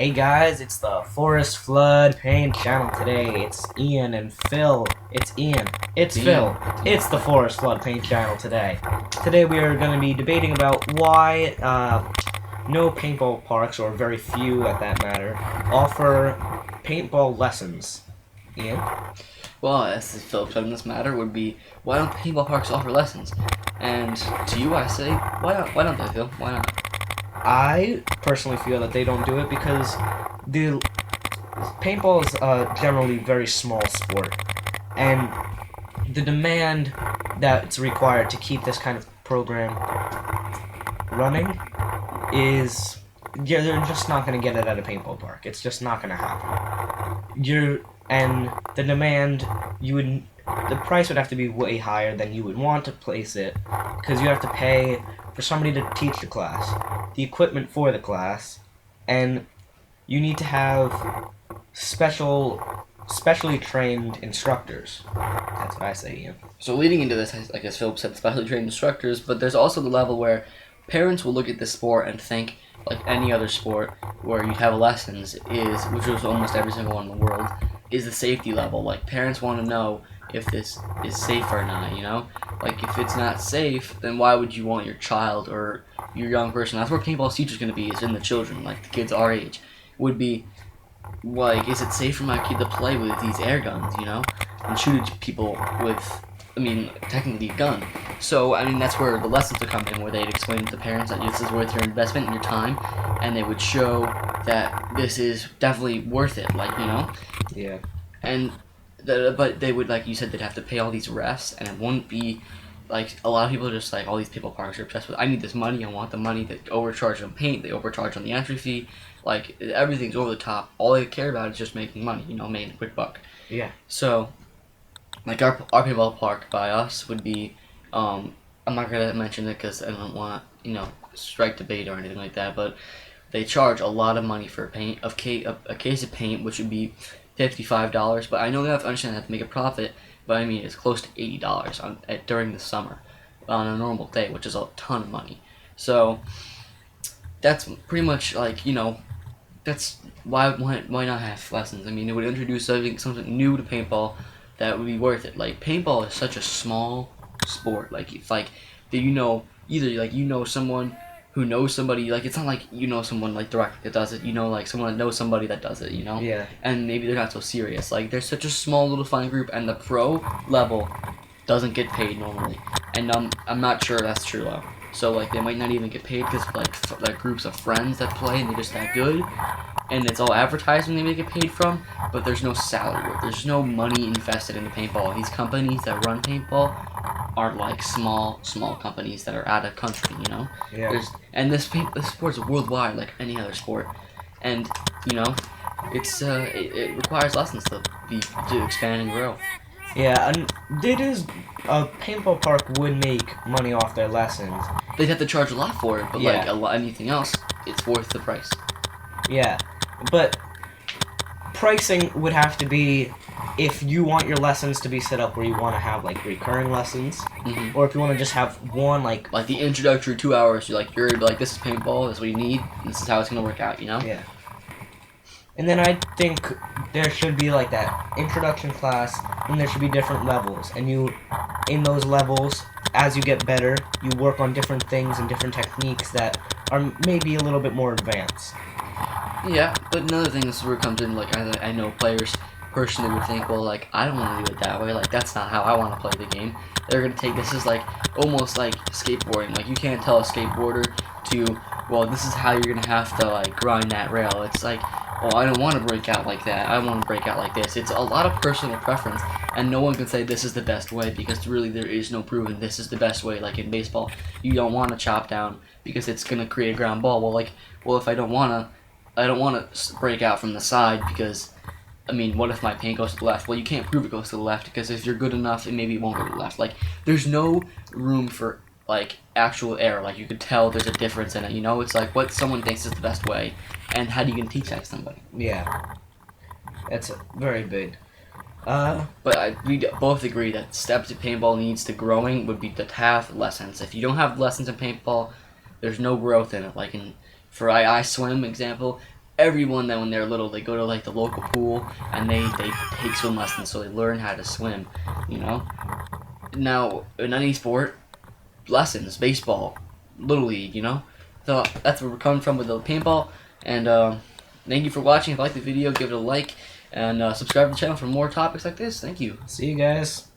Hey guys, it's the Forest Flood Paint channel today. It's Ian and Phil. It's Ian. It's Phil. It's the Forest Flood Paint channel today. Today we are going to be debating about why no paintball parks, or very few at that matter, offer paintball lessons. Ian? Well, as Philip said in this matter would be, why don't paintball parks offer lessons? And to you I say, why not? Why don't they, Phil? Why not? I personally feel that they don't do it because the paintball is a generally very small sport, and the demand that's required to keep this kind of program running is they're just not going to get it at a paintball park. It's just not going to happen. And the demand, the price would have to be way higher than you would want to place it, because you have to pay for somebody to teach the class, the equipment for the class, and you need to have specially trained instructors. That's what I say, Ian. So leading into this, I guess Philip said specially trained instructors, but there's also the level where parents will look at this sport and think, like any other sport where you have lessons, which is almost every single one in the world, is the safety level. Like, parents want to know if this is safe or not, you know? Like, if it's not safe, then why would you want your child or your young person? That's where paintball's future's going to be, is in the children, like the kids our age. Would be, like, is it safe for my kid to play with these air guns, you know? And shoot at people with, technically a gun. So, that's where the lessons would come in, where they'd explain to the parents that this is worth your investment and your time, and they would show that this is definitely worth it, like, you know? Yeah. And but they would, like you said, they'd have to pay all these refs, and it wouldn't be like a lot of people just like all these people parks are obsessed with. I need this money. I want the money. They overcharge on paint. They overcharge on the entry fee. Like, everything's over the top. All they care about is just making money. You know, making a quick buck. Yeah. So, like our paintball park by us would be. I'm not gonna mention it because I don't want strike debate or anything like that. But they charge a lot of money for paint a case of paint, which would be $55, but I know they have to understand they have to make a profit, but it's close to $80 during the summer on a normal day, which is a ton of money. So that's pretty much that's why not have lessons? It would introduce something new to paintball that would be worth it. Like, paintball is such a small sport. Like, it's like that either someone who knows somebody, like, it's not like someone like directly that does it, like someone that knows somebody that does it, Yeah. and maybe they're not so serious. Like, there's such a small little fine group, and the pro level doesn't get paid normally, and I'm not sure that's true though. So, like, they might not even get paid because like groups of friends that play and they're just that good, and it's all advertising they may get paid from, but there's no salary, there's no money invested in the paintball. These companies that run paintball are like small companies that are out of country, Yeah. This sport is worldwide, like any other sport, and it requires lessons to expand and grow. Yeah, and a paintball park would make money off their lessons. They'd have to charge a lot for it, but Yeah. anything else, it's worth the price. Yeah, but pricing would have to be, if you want your lessons to be set up where you want to have like recurring lessons, or if you want to just have one like the introductory 2 hours. You're like, this is paintball. This is what you need. And this is how it's gonna work out. Yeah. And then I think there should be like that introduction class, and there should be different levels. And in those levels, as you get better, you work on different things and different techniques that are maybe a little bit more advanced. Yeah, but another thing is where it comes in, like, I know players personally would think, well, like, I don't want to do it that way. Like, that's not how I want to play the game. They're gonna take this as like almost like skateboarding. Like, you can't tell a skateboarder to, well, this is how you're gonna have to like grind that rail. It's like, well, I don't want to break out like that. I want to break out like this. It's a lot of personal preference, and no one can say this is the best way, because really there is no proven this is the best way. Like in baseball, you don't want to chop down because it's gonna create a ground ball. Well, if I don't wanna break out from the side because, what if my paint goes to the left? Well, you can't prove it goes to the left, because if you're good enough, maybe it won't go to the left. Like, there's no room for like actual error. Like, you could tell there's a difference in it. It's like what someone thinks is the best way, and how do you gonna teach that to somebody? Yeah, that's very big. But we both agree that steps that paintball needs to growing would be to have lessons. If you don't have lessons in paintball, there's no growth in it. Like, for I swim example, everyone that when they're little, they go to like the local pool and they take swim lessons, so they learn how to swim, you know. Now in any sport, lessons, baseball, little league, you know. So that's where we're coming from with the paintball. And thank you for watching. If you like the video, give it a like and subscribe to the channel for more topics like this. Thank you. See you guys.